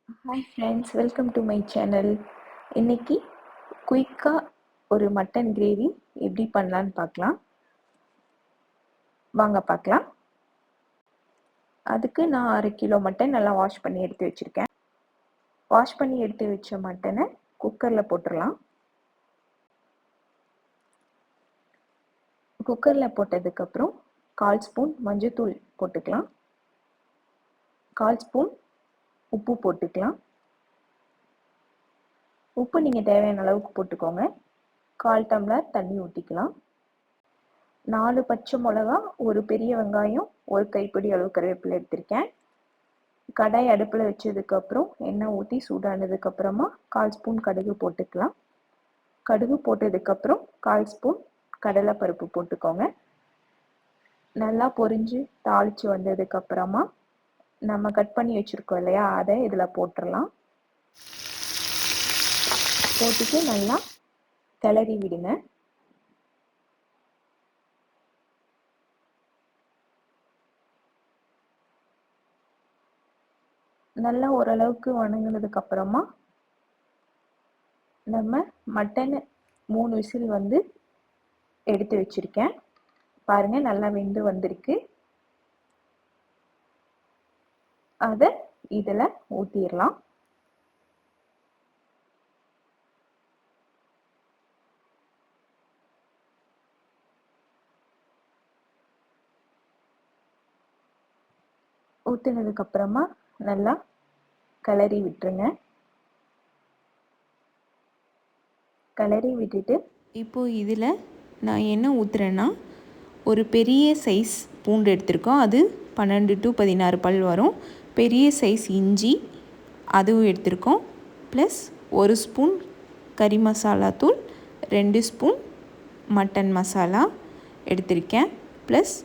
Hi friends, welcome to my channel. இன்னைக்கு குயிக்காக ஒரு மட்டன் கிரேவி எப்படி பண்ணலான்னு பார்க்கலாம். வாங்க பார்க்கலாம். அதுக்கு நான் 1/2 கிலோ மட்டன் நல்லா வாஷ் பண்ணி எடுத்து வச்சுருக்கேன். வாஷ் பண்ணி எடுத்து வச்ச மட்டனை குக்கரில் போட்டுடலாம். குக்கரில் போட்டதுக்கப்புறம் 1/4 ஸ்பூன் மஞ்சள்தூள் போட்டுக்கலாம். 1/4 ஸ்பூன் உப்பு போட்டுக்கலாம். உப்பு நீங்கள் தேவையான அளவுக்கு போட்டுக்கோங்க. 1/4 டம்ளர் தண்ணி ஊற்றிக்கலாம். 4 பச்சை மிளகா, ஒரு பெரிய வெங்காயம், ஒரு கைப்பிடி அளவு கருவேப்பிலை எடுத்திருக்கேன். கடாய் அடுப்பில் வச்சதுக்கப்புறம் எண்ணெய் ஊற்றி சூடானதுக்கப்புறமா 1/4 ஸ்பூன் கடுகு போட்டுக்கலாம். கடுகு போட்டதுக்கப்புறம் 1/4 ஸ்பூன் கடலைப்பருப்பு போட்டுக்கோங்க. நல்லா பொரிஞ்சு தாளித்து வந்ததுக்கப்புறமா நம்ம கட் பண்ணி வச்சுருக்கோம் இல்லையா, அதை இதில் போட்டுடலாம். போட்டுட்டு நல்லா கிளறி விடுங்க. நல்லா ஓரளவுக்கு வணங்கினதுக்கு அப்புறமா நம்ம மட்டன் 3 விசில் வந்து எடுத்து வச்சிருக்கேன். பாருங்க, நல்லா வெந்து வந்திருக்கு. அதை இதில் ஊற்றிடலாம். ஊற்றினதுக்கு அப்புறமா நல்லா கிளறி விட்டுருங்க. கிளறி விட்டுட்டு இப்போது இதில் நான் என்ன ஊற்றுறேன்னா, ஒரு பெரிய சைஸ் பூண்டு எடுத்திருக்கோம். அது 12 to 16 பல் வரும். பெரிய சைஸ் இஞ்சி அதுவும் எடுத்திருக்கோம். ப்ளஸ் 1 ஸ்பூன் கறி மசாலா தூள், 2 ஸ்பூன் மட்டன் மசாலா எடுத்திருக்கேன். ப்ளஸ்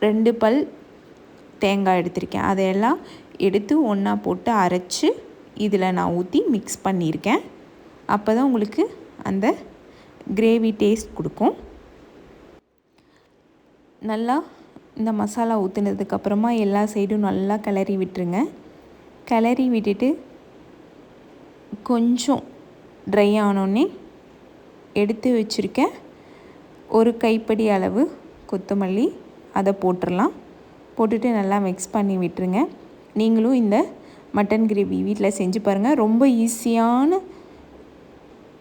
2 பல் தேங்காய் எடுத்திருக்கேன். அதையெல்லாம் எடுத்து ஒன்றா போட்டு அரைச்சி இதில் நான் ஊற்றி மிக்ஸ் பண்ணியிருக்கேன். அப்போ தான் உங்களுக்கு அந்த கிரேவி டேஸ்ட் கொடுக்கும். நல்லா இந்த மசாலா ஊற்றினதுக்கப்புறமா எல்லா சைடும் நல்லா கிளறி விட்டுருங்க. கிளறி விட்டுட்டு கொஞ்சம் ட்ரை ஆனோடனே எடுத்து வச்சுருக்கேன் ஒரு கைப்பிடி அளவு கொத்தமல்லி, அதை போட்டுடலாம். போட்டுட்டு நல்லா மிக்ஸ் பண்ணி விட்டுருங்க. நீங்களும் இந்த மட்டன் கிரேவி வீட்டில் செஞ்சு பாருங்கள். ரொம்ப ஈஸியான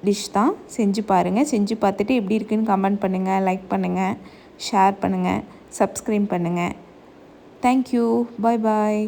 டிஷ் தான். செஞ்சு பாருங்கள். செஞ்சு பார்த்துட்டு எப்படி இருக்குன்னு கமெண்ட் பண்ணுங்கள், லைக் பண்ணுங்கள், ஷேர் பண்ணுங்கள், சப்ஸ்கிரைப் பண்ணுங்கள். தேங்க்யூ. பாய் பாய்.